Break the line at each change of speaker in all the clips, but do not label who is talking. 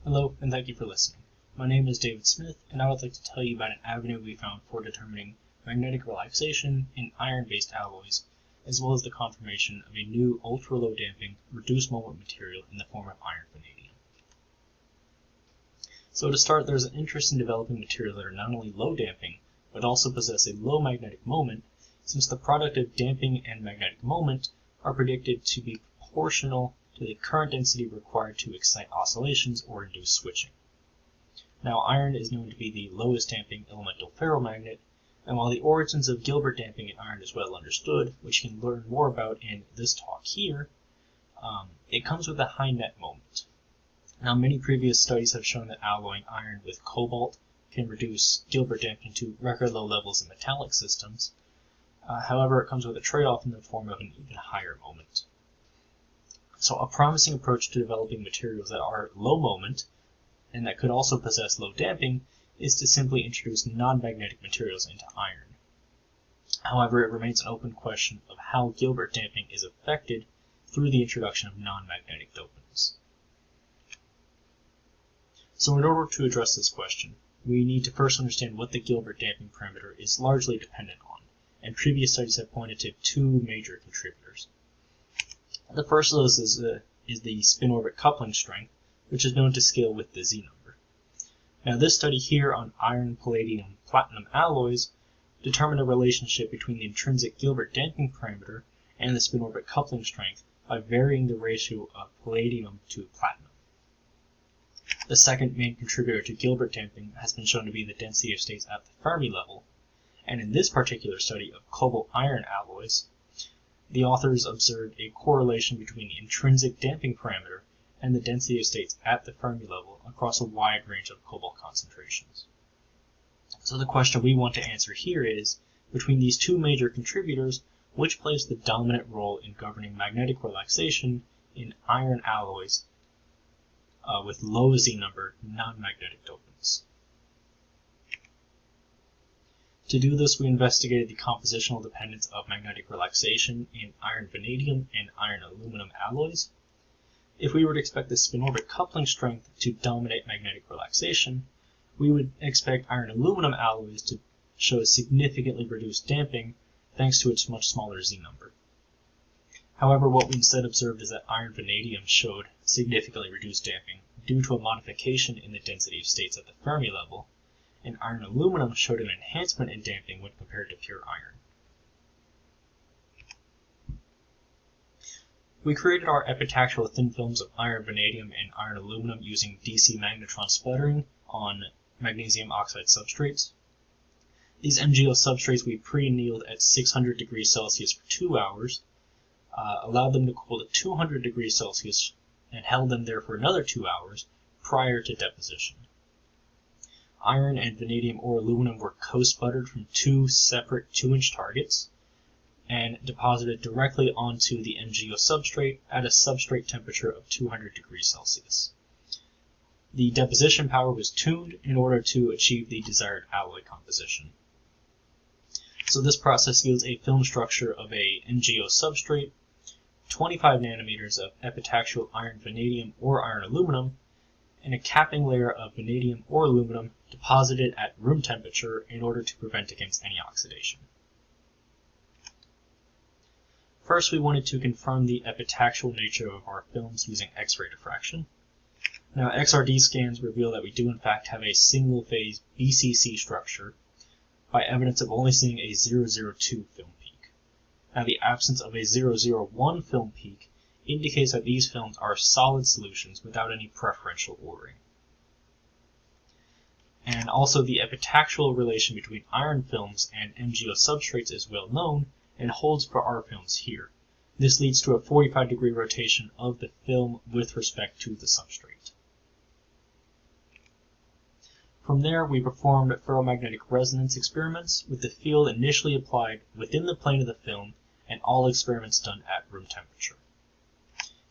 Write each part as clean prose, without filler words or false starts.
Hello, and thank you for listening. My name is David Smith, and I would like to tell you about an avenue we found for determining magnetic relaxation in iron-based alloys, as well as the confirmation of a new ultra-low damping, reduced moment material in the form of iron vanadium. So to start, there's an interest in developing materials that are not only low damping, but also possess a low magnetic moment, since the product of damping and magnetic moment are predicted to be proportional to the current density required to excite oscillations or induce switching. Now, iron is known to be the lowest damping elemental ferromagnet, and while the origins of Gilbert damping in iron is well understood, which you can learn more about in this talk here, it comes with a high net moment. Now, many previous studies have shown that alloying iron with cobalt can reduce Gilbert damping to record low levels in metallic systems. However, it comes with a trade-off in the form of an even higher moment. So a promising approach to developing materials that are low moment and that could also possess low damping is to simply introduce non-magnetic materials into iron. However, it remains an open question of how Gilbert damping is affected through the introduction of non-magnetic dopants. So in order to address this question, we need to first understand what the Gilbert damping parameter is largely dependent on, and previous studies have pointed to two major contributors. The first of those is the spin-orbit coupling strength, which is known to scale with the Z number. Now, this study here on iron, palladium, platinum alloys determined a relationship between the intrinsic Gilbert damping parameter and the spin-orbit coupling strength by varying the ratio of palladium to platinum. The second main contributor to Gilbert damping has been shown to be the density of states at the Fermi level, and in this particular study of cobalt-iron alloys, the authors observed a correlation between the intrinsic damping parameter and the density of states at the Fermi level across a wide range of cobalt concentrations. So the question we want to answer here is, between these two major contributors, which plays the dominant role in governing magnetic relaxation in iron alloys with low Z number non-magnetic dopants? To do this, we investigated the compositional dependence of magnetic relaxation in iron vanadium and iron aluminum alloys. If we were to expect the spin-orbit coupling strength to dominate magnetic relaxation, we would expect iron aluminum alloys to show significantly reduced damping thanks to its much smaller Z number. However, what we instead observed is that iron vanadium showed significantly reduced damping due to a modification in the density of states at the Fermi level, and iron aluminum showed an enhancement in damping when compared to pure iron. We created our epitaxial thin films of iron vanadium and iron aluminum using DC magnetron sputtering on magnesium oxide substrates. These MgO substrates we pre-annealed at 600 degrees Celsius for 2 hours, allowed them to cool to 200 degrees Celsius, and held them there for another 2 hours prior to deposition. Iron and vanadium or aluminum were co-sputtered from two separate 2-inch targets and deposited directly onto the MgO substrate at a substrate temperature of 200 degrees Celsius. The deposition power was tuned in order to achieve the desired alloy composition. So this process yields a film structure of a MgO substrate, 25 nanometers of epitaxial iron vanadium or iron aluminum, and a capping layer of vanadium or aluminum deposited at room temperature in order to prevent against any oxidation. First, we wanted to confirm the epitaxial nature of our films using X-ray diffraction. Now, XRD scans reveal that we do in fact have a single-phase BCC structure by evidence of only seeing a 002 film peak. Now, the absence of a 001 film peak indicates that these films are solid solutions without any preferential ordering. And also, the epitaxial relation between iron films and MgO substrates is well known and holds for our films here. This leads to a 45-degree rotation of the film with respect to the substrate. From there, we performed ferromagnetic resonance experiments with the field initially applied within the plane of the film and all experiments done at room temperature.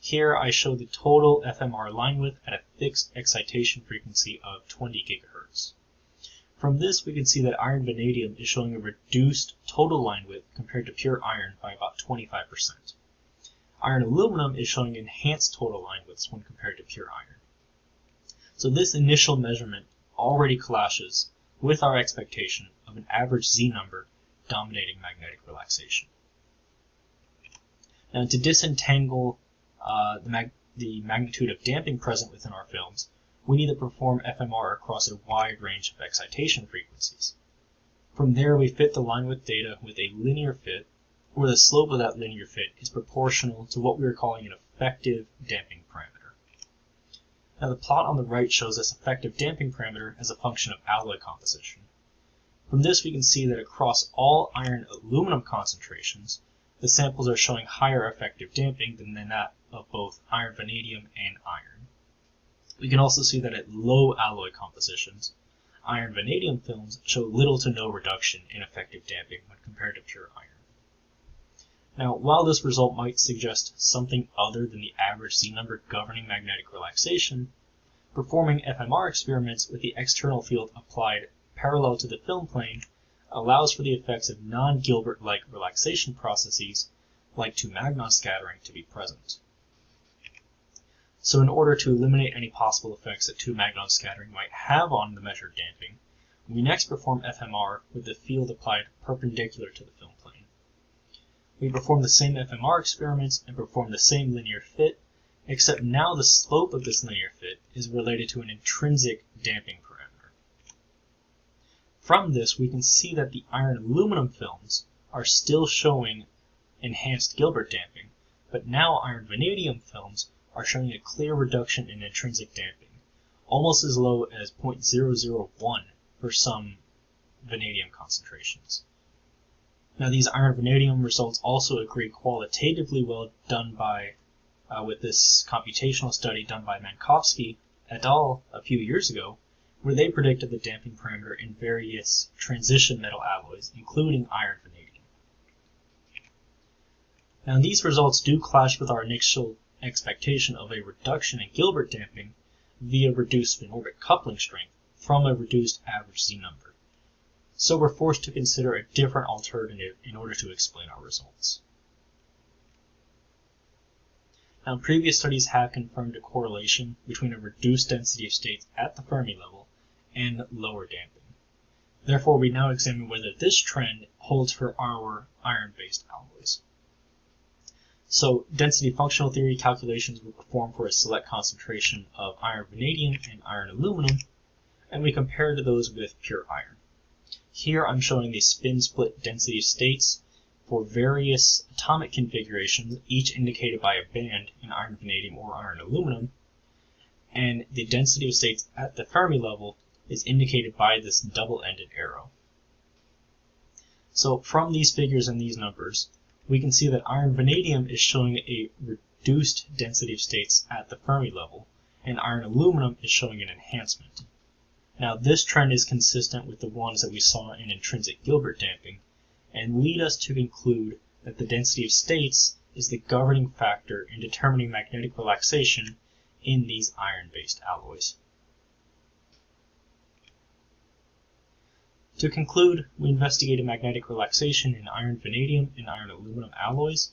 Here I show the total FMR line width at a fixed excitation frequency of 20 GHz. From this, we can see that iron vanadium is showing a reduced total line width compared to pure iron by about 25%. Iron aluminum is showing enhanced total line widths when compared to pure iron. So this initial measurement already clashes with our expectation of an average Z number dominating magnetic relaxation. Now, to disentangle the magnitude of damping present within our films, we need to perform FMR across a wide range of excitation frequencies. From there, we fit the line width data with a linear fit, where the slope of that linear fit is proportional to what we are calling an effective damping parameter. Now, the plot on the right shows this effective damping parameter as a function of alloy composition. From this, we can see that across all iron aluminum concentrations, the samples are showing higher effective damping than that of both iron vanadium and iron. We can also see that at low alloy compositions, iron vanadium films show little to no reduction in effective damping when compared to pure iron. Now, while this result might suggest something other than the average Z number governing magnetic relaxation, performing FMR experiments with the external field applied parallel to the film plane allows for the effects of non-Gilbert-like relaxation processes, like 2-magnon scattering, to be present. So in order to eliminate any possible effects that 2-magnon scattering might have on the measured damping, we next perform FMR with the field applied perpendicular to the film plane. We perform the same FMR experiments and perform the same linear fit, except now the slope of this linear fit is related to an intrinsic damping parameter. From this, we can see that the iron aluminum films are still showing enhanced Gilbert damping, but now iron vanadium films are showing a clear reduction in intrinsic damping, almost as low as 0.001 for some vanadium concentrations. Now, these iron vanadium results also agree qualitatively well done by with this computational study done by Mankowski et al. A few years ago, where they predicted the damping parameter in various transition metal alloys, including iron vanadium. Now, these results do clash with our initial expectation of a reduction in Gilbert damping via reduced spin-orbit coupling strength from a reduced average Z number. So we're forced to consider a different alternative in order to explain our results. Now, previous studies have confirmed a correlation between a reduced density of states at the Fermi level and lower damping. Therefore, we now examine whether this trend holds for our iron-based alloys. So, density functional theory calculations were performed for a select concentration of iron vanadium and iron aluminum, and we compared those with pure iron. Here I'm showing the spin split density of states for various atomic configurations, each indicated by a band in iron vanadium or iron aluminum, and the density of states at the Fermi level is indicated by this double-ended arrow. So from these figures and these numbers, we can see that iron vanadium is showing a reduced density of states at the Fermi level, and iron aluminum is showing an enhancement. Now, this trend is consistent with the ones that we saw in intrinsic Gilbert damping, and lead us to conclude that the density of states is the governing factor in determining magnetic relaxation in these iron-based alloys. To conclude, we investigated magnetic relaxation in iron vanadium and iron aluminum alloys.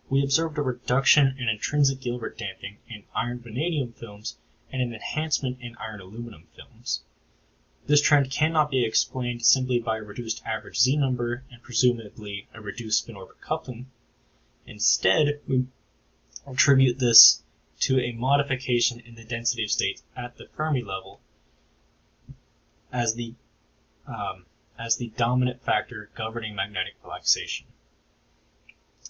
We observed a reduction in intrinsic Gilbert damping in iron vanadium films and an enhancement in iron aluminum films. This trend cannot be explained simply by a reduced average Z number and presumably a reduced spin-orbit coupling. Instead, we attribute this to a modification in the density of states at the Fermi level as the dominant factor governing magnetic relaxation.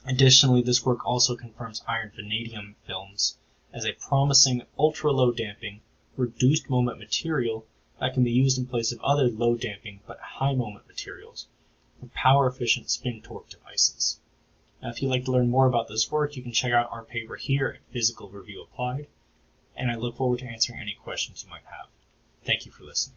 Additionally, this work also confirms iron vanadium films as a promising ultra-low damping, reduced moment material that can be used in place of other low damping but high moment materials for power-efficient spin-torque devices. Now, if you'd like to learn more about this work, you can check out our paper here at Physical Review Applied, and I look forward to answering any questions you might have. Thank you for listening.